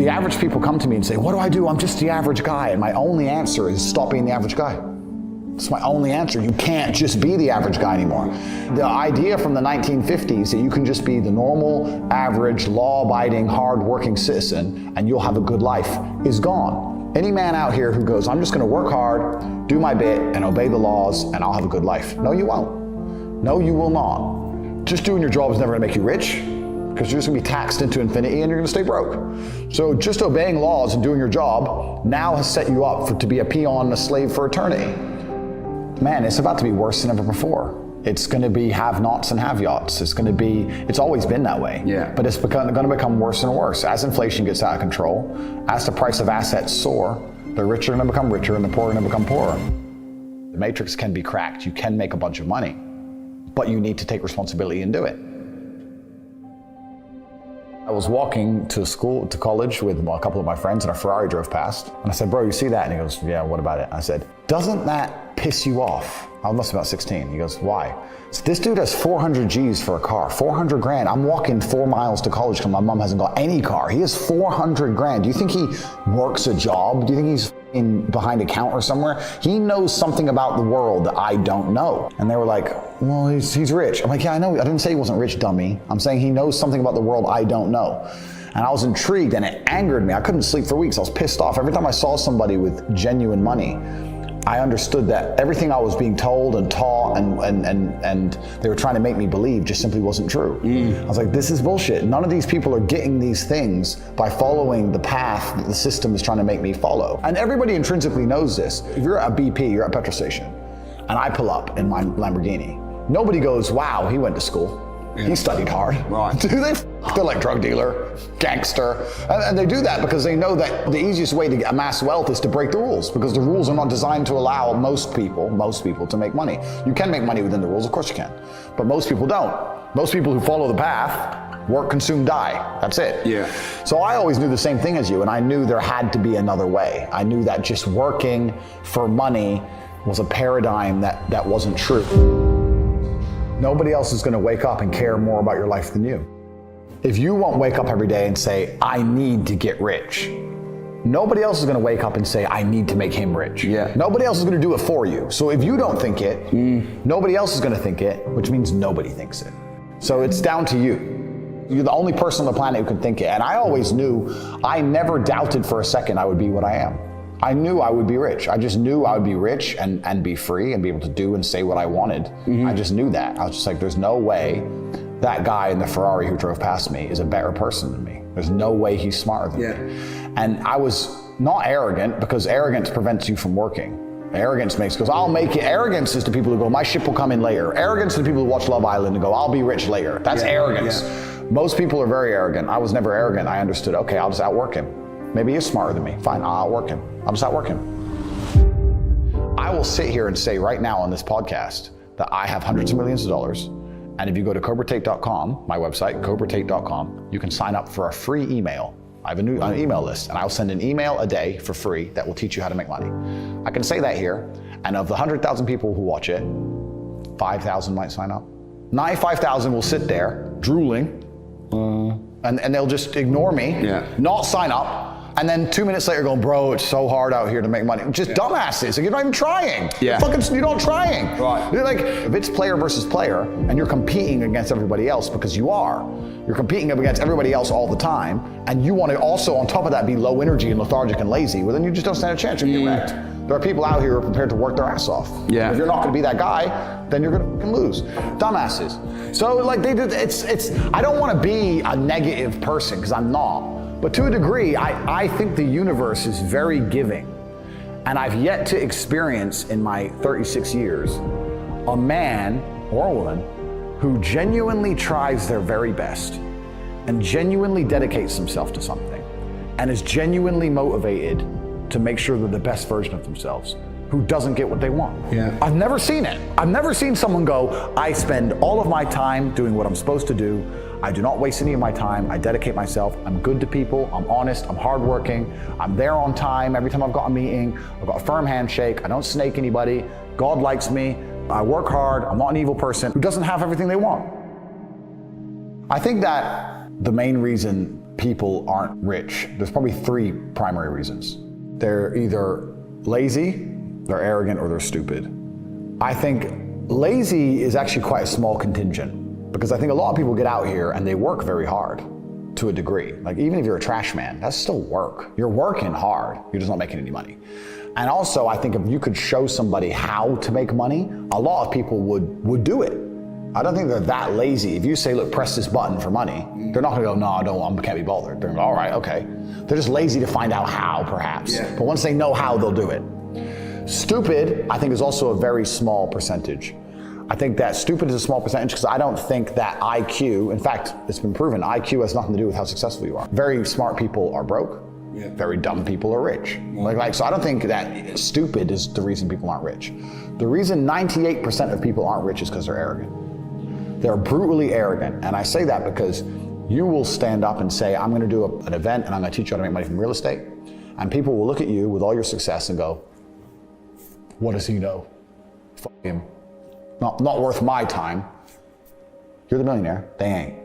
The average people come to me and say, what do I do? I'm just the average guy. And my only answer is stop being the average guy. It's my only answer. You can't just be the average guy anymore. The idea from the 1950s that you can just be the normal, average, law-abiding, hard-working citizen and you'll have a good life is gone. Any man out here who goes, I'm just gonna work hard, do my bit, and obey the laws, and I'll have a good life. No, you won't. No, you will not. Just doing your job is never gonna make you rich, because you're just gonna be taxed into infinity and you're gonna stay broke. So just obeying laws and doing your job now has set you up to be a peon, a slave for eternity. Man, it's about to be worse than ever before. It's gonna be have-nots and have-yachts. It's always been that way. Yeah. But it's gonna become worse and worse. As inflation gets out of control, as the price of assets soar, the rich are gonna become richer and the poor are gonna become poorer. The matrix can be cracked. You can make a bunch of money, but you need to take responsibility and do it. I was walking to college with a couple of my friends, and a Ferrari drove past. And I said, bro, you see that? And he goes, yeah, what about it? And I said, doesn't that piss you off? I must be about 16. He goes, why? So this dude has 400 G's for a car, 400 grand. I'm walking 4 miles to college because my mom hasn't got any car. He has 400 grand. Do you think he works a job? Do you think he's behind a counter somewhere? He knows something about the world that I don't know. And they were like, well, he's rich. I'm like, yeah, I know. I didn't say he wasn't rich, dummy. I'm saying he knows something about the world I don't know. And I was intrigued and it angered me. I couldn't sleep for weeks. I was pissed off. Every time I saw somebody with genuine money, I understood that everything I was being told and taught and they were trying to make me believe just simply wasn't true. I was like, this is bullshit. None of these people are getting these things by following the path that the system is trying to make me follow. And everybody intrinsically knows this. If you're at a BP, you're at a petrol station, and I pull up in my Lamborghini, nobody goes, wow, he went to school. Yeah. He studied hard. Right. Do they? They're like drug dealer, gangster. And they do that because they know that the easiest way to amass wealth is to break the rules, because the rules are not designed to allow most people to make money. You can make money within the rules, of course you can. But most people don't. Most people who follow the path, work, consume, die. That's it. Yeah. So I always knew the same thing as you, and I knew there had to be another way. I knew that just working for money was a paradigm that wasn't true. Nobody else is going to wake up and care more about your life than you. If you won't wake up every day and say, I need to get rich, nobody else is going to wake up and say, I need to make him rich. Yeah. Nobody else is going to do it for you. So if you don't think it, nobody else is going to think it, which means nobody thinks it. So it's down to you. You're the only person on the planet who can think it. And I always knew, I never doubted for a second I would be what I am. I knew I would be rich. I just knew I would be rich and be free and be able to do and say what I wanted. I just knew that. I was just like, there's no way that guy in the Ferrari who drove past me is a better person than me. There's no way he's smarter than me. And I was not arrogant, because arrogance prevents you from working. Arrogance goes, I'll make it. Arrogance is to people who go, my ship will come in later. Arrogance is to people who watch Love Island and go, I'll be rich later. That's arrogance. Most people are very arrogant. I was never arrogant. I understood, okay, I'll just outwork him. Maybe he's smarter than me. Fine, I'll outwork him. I'll just outwork him. I will sit here and say right now on this podcast that I have hundreds of millions of dollars. And if you go to CobraTate.com, my website, CobraTate.com, you can sign up for a free email. I have an email list, and I'll send an email a day for free that will teach you how to make money. I can say that here, and of the 100,000 people who watch it, 5,000 might sign up. 95,000 will sit there drooling, and they'll just ignore me, not sign up, and then 2 minutes later going, bro, it's so hard out here to make money. Just dumbasses. Like, you're not even trying. You're not trying. Right. You're like, if it's player versus player, and you're competing against everybody else, because you are, you're competing against everybody else all the time, and you want to also, on top of that, be low energy and lethargic and lazy, well, then you just don't stand a chance. You're going to get wrecked. There are people out here who are prepared to work their ass off. If you're not going to be that guy, then you're going to lose. Dumbasses. So, like, I don't want to be a negative person, because I'm not. But to a degree, I think the universe is very giving. And I've yet to experience in my 36 years a man or a woman who genuinely tries their very best and genuinely dedicates themselves to something and is genuinely motivated to make sure they're the best version of themselves, who doesn't get what they want. I've never seen it. I've never seen someone go, I spend all of my time doing what I'm supposed to do. I do not waste any of my time. I dedicate myself. I'm good to people. I'm honest. I'm hardworking. I'm there on time every time I've got a meeting. I've got a firm handshake. I don't snake anybody. God likes me. I work hard. I'm not an evil person who doesn't have everything they want. I think that the main reason people aren't rich, there's probably 3 primary reasons. They're either lazy, they're arrogant, or they're stupid. I think lazy is actually quite a small contingent, because I think a lot of people get out here and they work very hard to a degree. Like, even if you're a trash man, that's still work. You're working hard, you're just not making any money. And also, I think if you could show somebody how to make money, a lot of people would do it. I don't think they're that lazy. If you say, look, press this button for money, they're not gonna go, no, I can't be bothered. They're gonna go, all right, okay. They're just lazy to find out how, perhaps. Yeah. But once they know how, they'll do it. Stupid, I think, is also a very small percentage. I think that stupid is a small percentage because I don't think that IQ, in fact, it's been proven, IQ has nothing to do with how successful you are. Very smart people are broke. Yeah. Very dumb people are rich. Yeah. So I don't think that stupid is the reason people aren't rich. The reason 98% of people aren't rich is because they're arrogant. They're brutally arrogant. And I say that because you will stand up and say, I'm gonna do an event and I'm gonna teach you how to make money from real estate. And people will look at you with all your success and go, what does he know? Fuck him. Not worth my time. You're the millionaire, they ain't.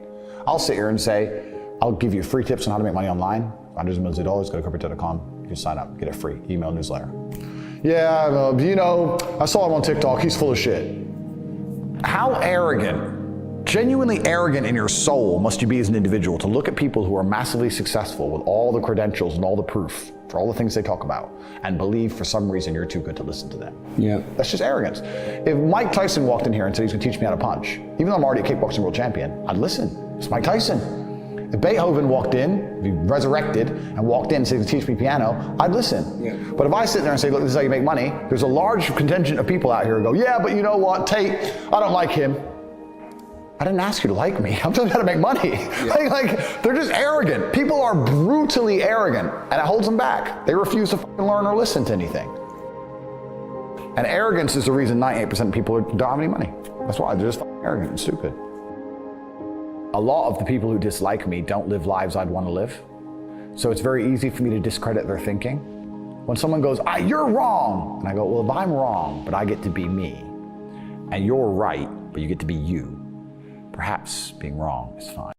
I'll sit here and say, I'll give you free tips on how to make money online. Hundreds of millions of dollars, go to corporate.com, you can sign up, get a free email newsletter. Yeah, I saw him on TikTok, he's full of shit. How arrogant, genuinely arrogant in your soul must you be as an individual to look at people who are massively successful with all the credentials and all the proof for all the things they talk about and believe for some reason you're too good to listen to them. Yeah. That's just arrogance. If Mike Tyson walked in here and said he's gonna teach me how to punch, even though I'm already a kickboxing world champion, I'd listen. It's Mike Tyson. If Beethoven walked in, if he resurrected and walked in and said, teach me piano, I'd listen. Yeah. But if I sit there and say, look, this is how you make money, there's a large contingent of people out here who go, yeah, but you know what, Tate, I don't like him. I didn't ask you to like me. I'm telling you how to make money. Yeah. Like, they're just arrogant. People are brutally arrogant, and it holds them back. They refuse to learn or listen to anything. And arrogance is the reason 98% of people don't have any money. That's why, they're just arrogant and stupid. A lot of the people who dislike me don't live lives I'd want to live. So it's very easy for me to discredit their thinking. When someone goes, you're wrong. And I go, well, if I'm wrong, but I get to be me, and you're right, but you get to be you, perhaps being wrong is fine.